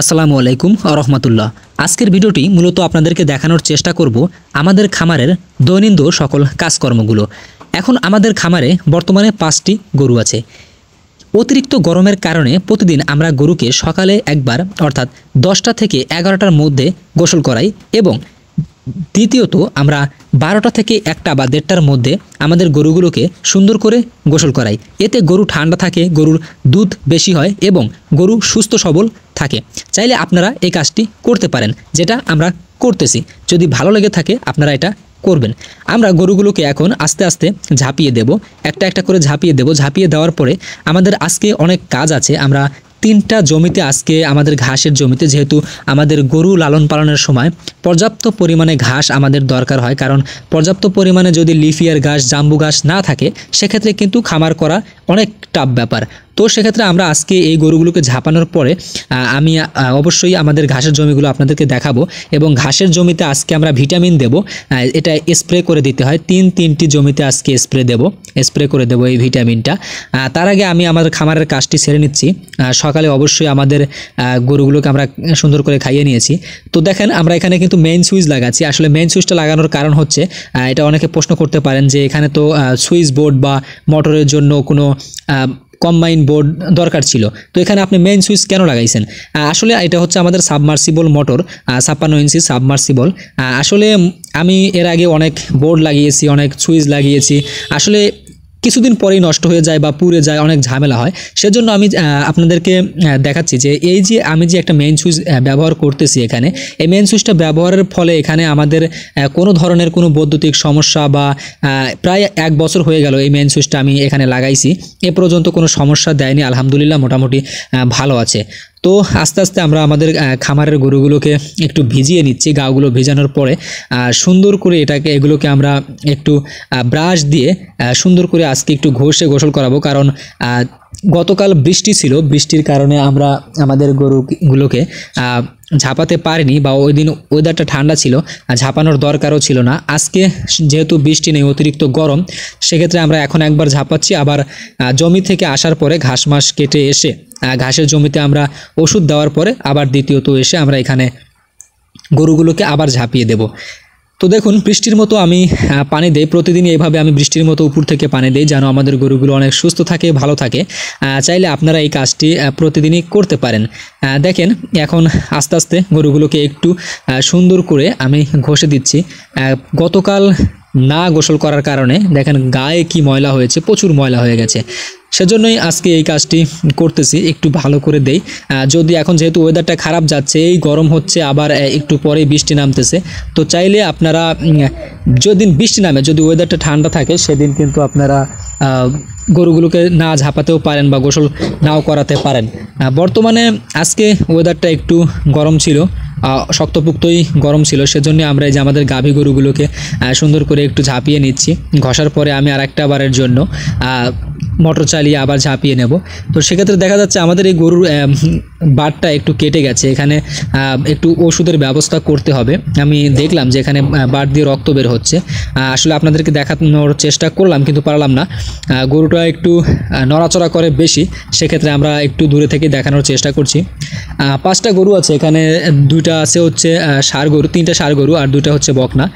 আসসালামু আলাইকুম রহমতুল্লাহ। আজকের ভিডিওটি মূলত আপনাদেরকে দেখানোর চেষ্টা করব আমাদের খামারের দৈনন্দিন সকল কাজকর্মগুলো। এখন আমাদের খামারে বর্তমানে 5টি গরু আছে। অতিরিক্ত গরমের কারণে প্রতিদিন আমরা গরুকে সকালে একবার অর্থাৎ 10টা থেকে 11টার মধ্যে গোসল করাই এবং দ্বিতীয়ত আমরা 12টা থেকে 1টা বা 1:30টার মধ্যে আমাদের গরুগুলোকে সুন্দর করে গোসল করাই। এতে গরু ঠান্ডা থাকে, গরুর দুধ বেশি হয় এবং গরু সুস্থ সবল থাকে। চাইলে আপনারা এই কাজটি করতে পারেন, যেটা আমরা করতেছি। যদি ভালো লেগে থাকে আপনারা এটা করবেন। আমরা গরুগুলোকে এখন আস্তে আস্তে ঝাঁপিয়ে দেব, একটা একটা করে ঝাঁপিয়ে দেব। ঝাঁপিয়ে দেওয়ার পরে আমাদের আজকে অনেক কাজ আছে। আমরা 3টা জমিতে আজকে আমাদের ঘাসের জমিতে, যেহেতু আমাদের গরু লালন পালনের সময় পর্যাপ্ত পরিমাণে ঘাস আমাদের দরকার হয়, কারণ পর্যাপ্ত পরিমাণে যদি লিফিয়ার ঘাস, জাম্বু ঘাস না থাকে সেক্ষেত্রে কিন্তু খামার করা অনেক টাফ ব্যাপার। তো সেক্ষেত্রে আমরা আজকে এই গরুগুলোকে ঝাঁপানোর পরে আমি অবশ্যই আমাদের ঘাসের জমিগুলো আপনাদেরকে দেখাবো এবং ঘাসের জমিতে আজকে আমরা ভিটামিন দেব। এটা স্প্রে করে দিতে হয়, 3টি জমিতে আজকে স্প্রে করে দেব এই ভিটামিনটা। তার আগে আমি আমাদের খামারের কাজটি সেরে নিচ্ছি। সকালে অবশ্যই আমাদের গরুগুলোকে আমরা সুন্দর করে খাইয়ে নিয়েছি। তো দেখেন আমরা এখানে কিন্তু মেইন সুইচ লাগাচ্ছি। আসলে মেইন সুইচটা লাগানোর কারণ হচ্ছে, এটা অনেকে প্রশ্ন করতে পারেন যে এখানে তো সুইচ বোর্ড বা মোটরের জন্য কোনো কম্বাইন বোর্ড দরকার ছিল, তো এখানে আপনি মেইন সুইচ কেন লাগাইছেন? আসলে এটা হচ্ছে আমাদের সাবমার্সিবল মোটর, 56 ইঞ্চি সাবমার্সিবল। আসলে আমি এর আগে অনেক বোর্ড লাগিয়েছি, অনেক সুইচ লাগিয়েছি, আসলে কিছুদিন পরেই নষ্ট হয়ে যায় বা পুড়ে যায়, অনেক ঝামেলা হয়। সেজন্য আমি আপনাদেরকে দেখাচ্ছি যে এই যে আমি যে একটা মেইন সুইচ ব্যবহার করতেছি এখানে, এই মেইন সুইচটা ব্যবহারের ফলে এখানে আমাদের কোনো ধরনের কোনো বৈদ্যুতিক সমস্যা বা প্রায় 1 বছর হয়ে গেল এই মেইন সুইচটা আমি এখানে লাগাইছি, এ পর্যন্ত কোনো সমস্যা দেয়নি। আলহামদুলিল্লাহ মোটামুটি ভালো আছে। তো আস্তে আস্তে আমরা আমাদের খামারের গরুগুলোকে একটু ভিজিয়ে নিচ্ছি। গাগুলো ভেজানোর পরে সুন্দর করে এগুলোকে আমরা একটু ব্রাশ দিয়ে সুন্দর করে আজকে একটু ঘষে গোসল করাবো, কারণ গতকাল বৃষ্টি ছিল, বৃষ্টির কারণে আমরা আমাদের গরুগুলোকে ঝাঁপাতে পারিনি, বা ওই দিন ওয়েদারটা ঠান্ডা ছিল, ঝাঁপানোর দরকারও ছিল না। আজকে যেহেতু বৃষ্টি নেই, অতিরিক্ত গরম, সেক্ষেত্রে আমরা এখন একবার ঝাঁপাচ্ছি। আবার জমি থেকে আসার পরে ঘাস মাস কেটে এসে ঘাসের জমিতে আমরা ওষুধ দেওয়ার পরে আবার দ্বিতীয়ত এসে আমরা এখানে গরুগুলোকে আবার ঝাঁপিয়ে দেব। তো দেখুন বৃষ্টির মতো আমি পানি দেই, প্রতিদিন এইভাবে আমি বৃষ্টির মতো উপর থেকে পানি দেই, যেন আমাদের গরুগুলো অনেক সুস্থ থাকে, ভালো থাকে। চাইলে আপনারা এই কাজটি প্রতিদিনই করতে পারেন। দেখেন এখন আস্তে আস্তে গরুগুলোকে একটু সুন্দর করে আমি ঘষে দিচ্ছি। গতকাল না গোসল করার কারণে দেখেন গায়ে কি ময়লা হয়েছে, প্রচুর ময়লা হয়ে গেছে। সেজন্যই আজকে এই কাজটি করতেছি, একটু ভালো করে দেই। যদি এখন যেহেতু ওয়েদারটা খারাপ যাচ্ছে, এই গরম হচ্ছে, আবার একটু পরেই বৃষ্টি নামতেছে, তো চাইলে আপনারা যেদিন বৃষ্টি নামে, যদি ওয়েদারটা ঠান্ডা থাকে, সেদিন কিন্তু আপনারা গরুগুলোকে না ঝাঁপাতেও পারেন বা গোসল নাও করাতে পারেন। বর্তমানে আজকে ওয়েদারটা একটু গরম ছিল, শক্তপোক্তই গরম ছিল, সেজন্য আমরা এই যে আমাদের গাভী গরুগুলোকে সুন্দর করে একটু ঝাঁপিয়ে নিচ্ছি। ঘষার পরে আমি আরেকটা বারের জন্য মোটর চালিয়ে আবার ঝাঁপিয়ে নেব। তো সেক্ষেত্রে দেখা যাচ্ছে আমাদের এই গরুর বাটটা একটু কেটে গেছে, এখানে একটু ওষুধের ব্যবস্থা করতে হবে। আমি দেখলাম যে এখানে বাট দিয়ে রক্ত বের হচ্ছে। আসলে আপনাদেরকে দেখানোর চেষ্টা করলাম কিন্তু পারলাম না, গরুটা একটু নড়াচড়া করে বেশি, সেক্ষেত্রে আমরা একটু দূরে থেকে দেখানোর চেষ্টা করছি। 5টা গরু আছে এখানে, 2টা আছে হচ্ছে ষাঁড় গরু, 3টা ষাঁড় গরু আর 2টা হচ্ছে বকনা।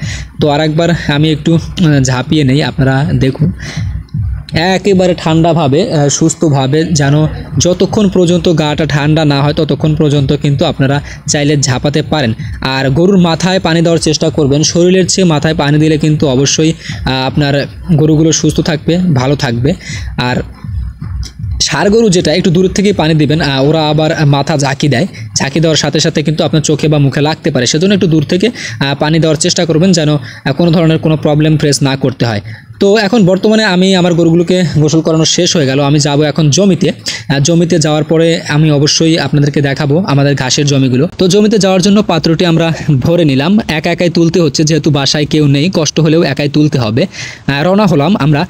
তো আরেকবার আমি একটু ঝাঁপিয়ে নেই, আপনারা দেখুন একেবারে ঠান্ডাভাবে, সুস্থভাবে, যেন যতক্ষণ পর্যন্ত গাটা ঠান্ডা না হয় ততক্ষণ পর্যন্ত কিন্তু আপনারা চাইলে ঝাঁপাতে পারেন। আর গরুর মাথায় পানি দেওয়ার চেষ্টা করবেন, শরীরের চেয়ে মাথায় পানি দিলে কিন্তু অবশ্যই আপনার গরুগুলো সুস্থ থাকবে, ভালো থাকবে। আর ষাঁড় গরু যেটা একটু দূর থেকেই পানি দিবেন, ওরা আবার মাথা ঝাঁকি দেয়, ঝাঁকি দেওয়ার সাথে সাথে কিন্তু আপনার চোখে বা মুখে লাগতে পারে, সেজন্য একটু দূর থেকে পানি দেওয়ার চেষ্টা করবেন, যেন কোনো ধরনের কোনো প্রবলেম ফেস না করতে হয়। তো এখন বর্তমানে আমি আমার গরুগুলোকে গোসল করানো শেষ হয়ে গেল, আমি যাব এখন জমিতে যাওয়ার পরে আমি অবশ্যই আপনাদেরকে দেখাবো আমাদের ঘাসের জমিগুলো। তো জমিতে যাওয়ার জন্য পাত্রটি আমরা ভরে নিলাম, একাই তুলতে হচ্ছে, যেহেতু বাসায় কেউ নেই, কষ্ট হলেও একাই তুলতে হবে। রওনা হলাম আমরা।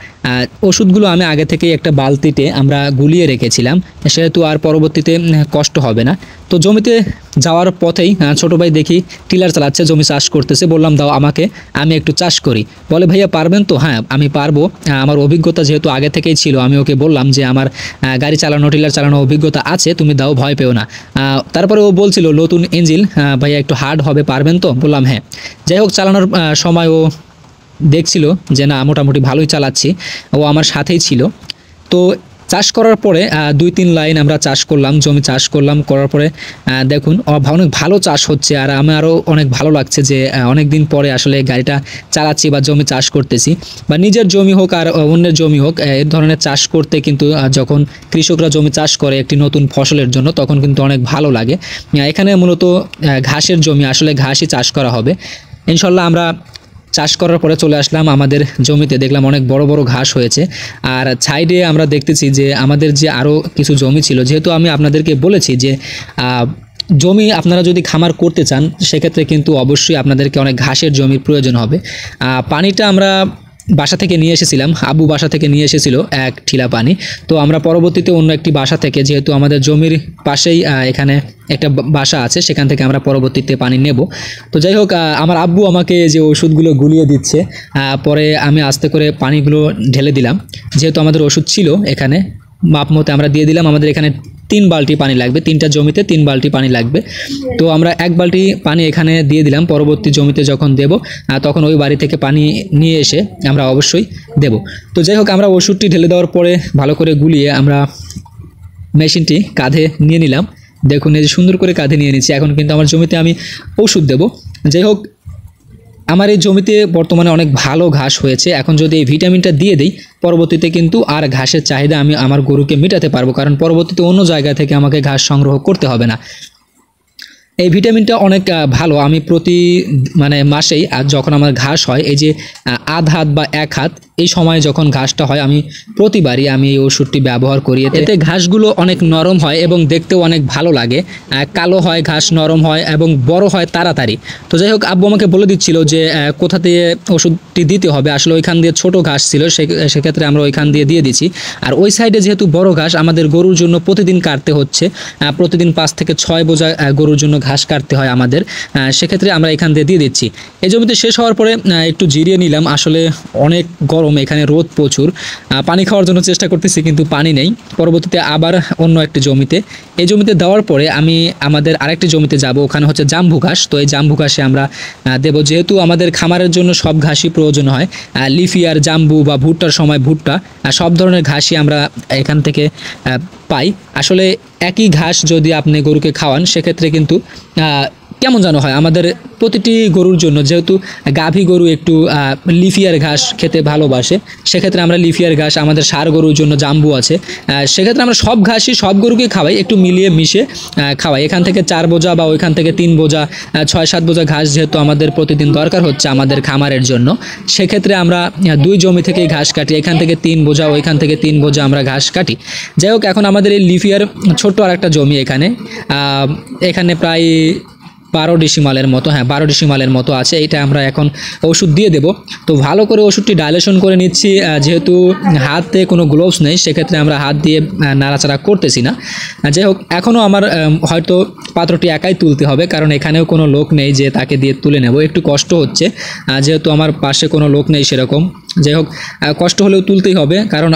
ওষুধগুলো আমি আগে থেকেই একটা বালতিতে আমরা গুলিয়ে রেখেছিলাম, সেহেতু আর পরবর্তীতে কষ্ট হবে না। তো জমিতে যাওয়ার পথেই ছোট ভাই দেখি টিলার চালাচ্ছে, জমি চাষ করতেছে। বললাম দাও আমাকে, আমি একটু চাষ করি। বলে ভাইয়া পারবেন তো? হ্যাঁ আমি পারবো, আমার অভিজ্ঞতা যেহেতু আগে থেকেই ছিল। আমি ওকে বললাম যে আমার গাড়ি চালানো টিলার চালানো অভিজ্ঞতা আছে, তুমি দাও, ভয় পেও না। তারপরে ও বলছিল নতুন ইঞ্জিন ভাইয়া একটু হার্ড হবে, পারবেন তো? বললাম হ্যাঁ। যাই হোক চালানোর সময় ও দেখছিল যে না মোটামুটি ভালোই চালাচ্ছি, ও আমার সাথেই ছিল। তো চাষ করার পরে 2-3 লাইন আমরা চাষ করলাম, জমি চাষ করলাম, করার পরে দেখুন অনেক ভালো চাষ হচ্ছে। আর আমারও অনেক ভালো লাগছে যে অনেক দিন পরে আসলে গাড়িটা চালাচ্ছি বা জমি চাষ করতেছি, বা নিজের জমি হোক আর অন্যের জমি হোক, এই ধরনের চাষ করতে কিন্তু যখন কৃষকরা জমি চাষ করে একটি নতুন ফসলের জন্য, তখন কিন্তু অনেক ভালো লাগে। এখানে মূলত ঘাসের জমি, আসলে ঘাসই চাষ করা হবে ইনশাল্লাহ। আমরা চাষ করার পরে চলে আসলাম আমাদের জমিতে, দেখলাম অনেক বড় বড় ঘাস হয়েছে। আর সাইডে আমরা দেখতেছি যে আমাদের যে আরও কিছু জমি ছিল, যেহেতু আমি আপনাদেরকে বলেছি যে জমি আপনারা যদি খামার করতে চান সেক্ষেত্রে কিন্তু অবশ্যই আপনাদেরকে অনেক ঘাসের জমির প্রয়োজন হবে। পানিটা আমরা বাসা থেকে নিয়ে এসেছিলাম, আব্বু বাসা থেকে নিয়ে এসেছিল 1 ঠিলা পানি। তো আমরা পরবর্তীতে অন্য একটি বাসা থেকে, যেহেতু আমাদের জমির পাশেই এখানে একটা বাসা আছে, সেখান থেকে আমরা পরবর্তীতে পানি নেব। তো যাই হোক আমার আব্বু আমাকে যে ওষুধগুলো গুলিয়ে দিচ্ছে, পরে আমি আস্তে করে পানিগুলো ঢেলে দিলাম। যেহেতু আমাদের ওষুধ ছিল এখানে, মাপ মতো আমরা দিয়ে দিলাম। আমাদের এখানে 3 বালতি পানি লাগবে, 3টা জমিতে 3 বালতি পানি লাগবে। তো আমরা 1 বালতি পানি এখানে দিয়ে দিলাম, পরবর্তী জমিতে যখন দেব তখন ওই বাড়ি থেকে পানি নিয়ে এসে আমরা অবশ্যই দেব। তো যাই হোক আমরা ওষুধটি ঢেলে দেওয়ার পরে ভালো করে গুলিয়ে আমরা মেশিনটি কাঁধে নিয়ে নিলাম। দেখুন এই যে সুন্দর করে কাঁধে নিয়ে নিচ্ছি। এখন কিন্তু আমার জমিতে আমি ওষুধ দেব। যাই হোক আমার এই জমিতে বর্তমানে অনেক ভালো ঘাস হয়েছে। এখন যদি এই ভিটামিনটা দিয়ে দিই, পরবর্তীতে কিন্তু আর ঘাসের চাহিদা আমি আমার গরুকে মেটাতে পারবো, কারণ পরবর্তীতে অন্য জায়গা থেকে আমাকে ঘাস সংগ্রহ করতে হবে না। এই ভিটামিনটা অনেক ভালো। আমি প্রতি মাসেই যখন আমার ঘাস হয়, এই যে আধ হাত বা 1 হাত এই সময় যখন ঘাসটা হয়, আমি প্রতিবারই আমি এই ওষুধটি ব্যবহার করি। এতে ঘাসগুলো অনেক নরম হয় এবং দেখতেও অনেক ভালো লাগে, কালো হয় ঘাস, নরম হয় এবং বড় হয় তাড়াতাড়ি। তো যাই হোক আব্বু আমাকে বলে দিচ্ছিল যে কোথা দিয়ে ওষুধটি দিতে হবে। আসলে ওইখান দিয়ে ছোট ঘাস ছিল, সেক্ষেত্রে আমরা ওইখান দিয়ে দিচ্ছি। আর ওই সাইডে যেহেতু বড় ঘাস আমাদের গরুর জন্য প্রতিদিন কাটতে হচ্ছে, প্রতিদিন 5 থেকে 6 বোঝা গরুর জন্য ঘাস কাটতে হয় আমাদের, সেক্ষেত্রে আমরা এখান দিয়ে দিচ্ছি। এই জমিতে শেষ হওয়ার পরে একটু জিরিয়ে নিলাম। আসলে অনেক গরম, এখানে রোদ প্রচুর, পানি খাওয়ার জন্য চেষ্টা করতেছি কিন্তু পানি নেই। পরবর্তীতে আবার অন্য একটি জমিতে, এই জমিতে দেওয়ার পরে আমি আমাদের আরেকটি জমিতে যাব, ওখানে হচ্ছে জাম্বু ঘাস। তো এই জাম্বু ঘাসে আমরা দেব, যেহেতু আমাদের খামারের জন্য সব ঘাসই প্রয়োজন হয়, লিফিয়ার, জাম্বু বা ভুট্টার সময় ভুট্টা, সব ধরনের ঘাসই আমরা এখান থেকে পাই। আসলে একই ঘাস যদি আপনি গরুকে খাওয়ান সেক্ষেত্রে কিন্তু কেমন যেন হয়। আমাদের প্রতিটি গরুর জন্য, যেহেতু গাভী গরু একটু লিফিয়ার ঘাস খেতে ভালোবাসে, সেক্ষেত্রে আমরা লিফিয়ার ঘাস, আমাদের ষাঁড় গরুর জন্য জাম্বু আছে, সেক্ষেত্রে আমরা সব ঘাসই সব গরুকে খাওয়াই, একটু মিলিয়ে মিশে খাওয়াই। এখান থেকে 4 বোঝা বা ওইখান থেকে 3 বোঝা, 6-7 বোঝা ঘাস যেহেতু আমাদের প্রতিদিন দরকার হচ্ছে আমাদের খামারের জন্য, সেক্ষেত্রে আমরা 2 জমি থেকেই ঘাস কাটি। এখান থেকে 3 বোঝা, ওইখান থেকে 3 বোঝা আমরা ঘাস কাটি। যাই হোক এখন আমাদের এই লিফিয়ার ছোট্ট আর একটা জমি এখানে প্রায় 12 ডিসিমালের মতো, 12 ডিসিমালের মতো আছে। এটা আমরা এখন ওষুধ দিয়ে দেব। তো ভালো করে ওষুধটি ডাইলেশন করে নিচ্ছি, যেহেতু হাতে কোনো গ্লোভস নেই সেক্ষেত্রে আমরা হাত দিয়ে নাড়াচাড়া করতেছি না। যাই হোক এখনও আমার হয়তো পাত্রটি একাই তুলতে হবে, কারণ এখানেও কোনো লোক নেই যে তাকে দিয়ে তুলে নেব। একটু কষ্ট হচ্ছে যেহেতু আমার পাশে কোনো লোক নেই সেরকম। যাই হোক কষ্ট হলেও তুলতেই হবে, কারণ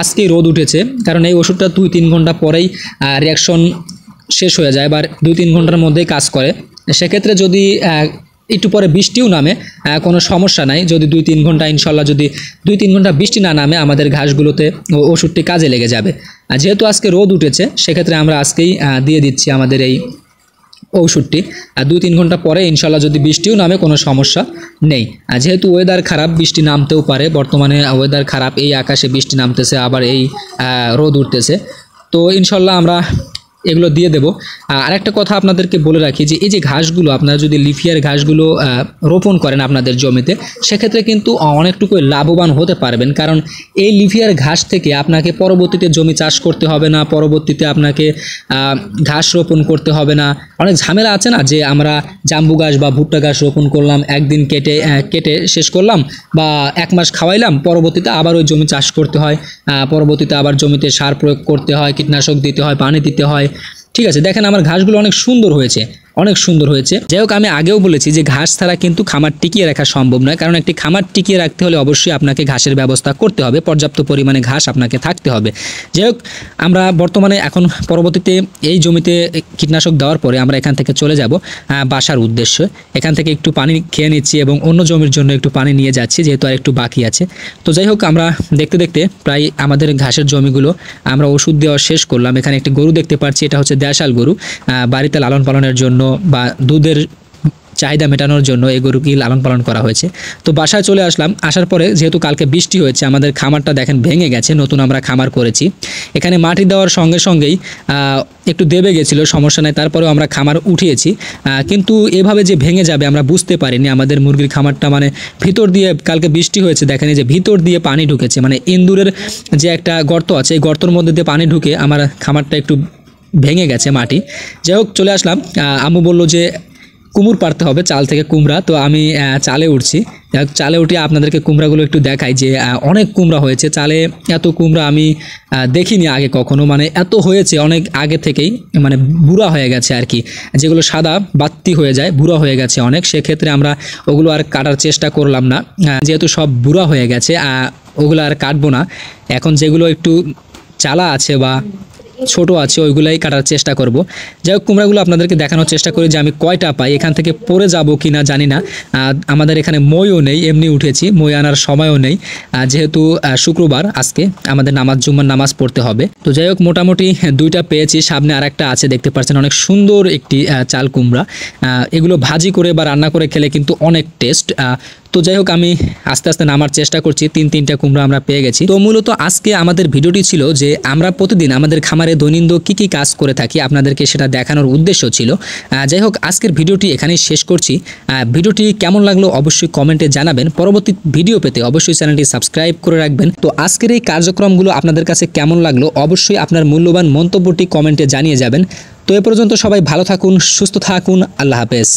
আজকেই রোদ উঠেছে। কারণ এই ওষুধটা 2-3 ঘন্টা পরেই রিয়াকশন শেষ হয়ে যায় বা 2-3 ঘন্টার মধ্যেই কাজ করে। সেক্ষেত্রে যদি একটু পরে বৃষ্টিও নামে কোনো সমস্যা নাই। যদি 2-3 ঘন্টা, ইনশাল্লাহ যদি 2-3 ঘন্টা বৃষ্টি না নামে আমাদের ঘাসগুলোতে ওষুধটি কাজে লেগে যাবে। যেহেতু আজকে রোদ উঠেছে সেক্ষেত্রে আমরা আজকেই দিয়ে দিচ্ছি আমাদের এই ওষুধটি। 2-3 ঘন্টা পরে ইনশাল্লাহ যদি বৃষ্টিও নামে কোনো সমস্যা নেই। যেহেতু ওয়েদার খারাপ, বৃষ্টি নামতেও পারে, বর্তমানে ওয়েদার খারাপ, এই আকাশে বৃষ্টি নামতেছে আবার এই রোদ উঠতেছে। তো ইনশাল্লাহ আমরা এগুলো দিয়ে দেব। আরেকটা কথা আপনাদেরকে বলে রাখি যে এই যে ঘাসগুলো আপনারা যদি লিফিয়ার ঘাসগুলো রোপণ করেন আপনাদের জমিতে, সেক্ষেত্রে কিন্তু অনেকটুকু লাভবান হতে পারবেন। কারণ এই লিফিয়ার ঘাস থেকে আপনাকে পরবর্তীতে জমি চাষ করতে হবে না, পরবর্তীতে আপনাকে ঘাস রোপণ করতে হবে না। অনেক ঝামেলা আছে না, যে আমরা জাম্বু ঘাস বা ভুট্টা ঘাস রোপণ করলাম, একদিন কেটে শেষ করলাম বা 1 মাস খাওয়াইলাম, পরবর্তীতে আবার ওই জমি চাষ করতে হয়, পরবর্তীতে আবার জমিতে সার প্রয়োগ করতে হয়, কীটনাশক দিতে হয়, পানি দিতে হয়। ঠিক আছে, দেখেন আমার ঘাসগুলো অনেক সুন্দর হয়েছে, অনেক সুন্দর হয়েছে। যাই হোক, আমি আগেও বলেছি যে ঘাস ছাড়া কিন্তু খামার টিকিয়ে রাখা সম্ভব নয়, কারণ একটি খামার টিকিয়ে রাখতে হলে অবশ্যই আপনাকে ঘাসের ব্যবস্থা করতে হবে, পর্যাপ্ত পরিমাণে ঘাস আপনাকে থাকতে হবে। যাই হোক, আমরা বর্তমানে এখন পরবর্তীতে এই জমিতে কীটনাশক দেওয়ার পরে আমরা এখান থেকে চলে যাব বাসার উদ্দেশ্যে। এখান থেকে একটু পানি খেয়ে নিচ্ছি এবং অন্য জমির জন্য একটু পানি নিয়ে যাচ্ছি, যেহেতু আর একটু বাকি আছে। তো যাই হোক, আমরা দেখতে দেখতে প্রায় আমাদের ঘাসের জমিগুলো আমরা ওষুধ দেওয়া শেষ করলাম। এখানে একটি গরু দেখতে পাচ্ছি, এটা হচ্ছে দেশাল গরু, বাড়িতে লালন পালনের জন্য বা দুধের চাহিদা মেটানোর জন্য এই গরুকে লালন পালন করা হয়েছে। তো বাসায় চলে আসলাম, আসার পরে যেহেতু কালকে বৃষ্টি হয়েছে, আমাদের খামারটা দেখেন ভেঙে গেছে, নতুন আমরা খামার করেছি। এখানে মাটি দেওয়ার সঙ্গে সঙ্গেই একটু দেবে গেছিলো, সমস্যা নেই, তারপরেও আমরা খামার উঠিয়েছি। কিন্তু এভাবে যে ভেঙে যাবে আমরা বুঝতে পারিনি। আমাদের মুরগির খামারটা মানে ভিতর দিয়ে কালকে বৃষ্টি হয়েছে, দেখেন এই যে ভিতর দিয়ে পানি ঢুকেছে, মানে ইন্দুরের যে একটা গর্ত আছে, এই গর্তর মধ্যে দিয়ে পানি ঢুকে আমার খামারটা একটু ভেঙে গেছে মাটি। যাই হোক, চলে আসলাম। আম্মু বললো যে কুমড় পাড়তে হবে, চাল থেকে কুমড়া। তো আমি চালে উঠছি। চালে উঠে আপনাদেরকে কুমড়াগুলো একটু দেখাই যে অনেক কুমড়া হয়েছে চালে। এত কুমড়া আমি দেখিনি আগে কখনো, মানে এত হয়েছে অনেক আগে থেকেই, মানে বুড়া হয়ে গেছে আর কি, যেগুলো সাদা বাত্তি হয়ে যায় বুড়া হয়ে গেছে অনেক। সেক্ষেত্রে আমরা ওগুলো আর কাটার চেষ্টা করলাম না, যেহেতু সব বুড়া হয়ে গেছে ওগুলো আর কাটবো না। এখন যেগুলো একটু চালা আছে বা ছোট আছে ওইগুলাই কাটার চেষ্টা করব। যাই হোক, কুমড়াগুলো আপনাদেরকে দেখানোর চেষ্টা করি যে আমি কয়টা পাই। এখান থেকে পড়ে যাব কি না জানি না। আমাদের এখানে মইও নেই, এমনি উঠেছি, মই আনার সময়ও নেই, যেহেতু শুক্রবার আজকে আমাদের জুম্মার নামাজ পড়তে হবে। তো যাই হোক, মোটামুটি 2টা পেয়েছি, সামনে আর একটা আছে, দেখতে পাচ্ছেন অনেক সুন্দর একটি চাল কুমড়া। এগুলো ভাজি করে বা রান্না করে খেলে কিন্তু অনেক টেস্ট। তো যাই হোক, আমি আস্তে আস্তে নামার চেষ্টা করছি। 3টা কুমড়া আমরা পেয়ে গেছি। তো মূলত আজকে আমাদের ভিডিওটি ছিল যে আমরা প্রতিদিন আমাদের খামারে দৈনন্দিন কি কাজ করে থাকি আপনাদেরকে সেটা দেখানোর উদ্দেশ্য ছিল। যাই হোক, আজকের ভিডিওটি এখানেই শেষ করছি। ভিডিওটি কেমন লাগলো অবশ্যই কমেন্টে জানাবেন। পরবর্তী ভিডিও পেতে অবশ্যই চ্যানেলটি সাবস্ক্রাইব করে রাখবেন। তো আজকের এই কার্যক্রমগুলো আপনাদের কাছে কেমন লাগলো অবশ্যই আপনার মূল্যবান মন্তব্যটি কমেন্টে জানিয়ে যাবেন। তো এ পর্যন্ত সবাই ভালো থাকুন, সুস্থ থাকুন, আল্লাহ হাফেজ।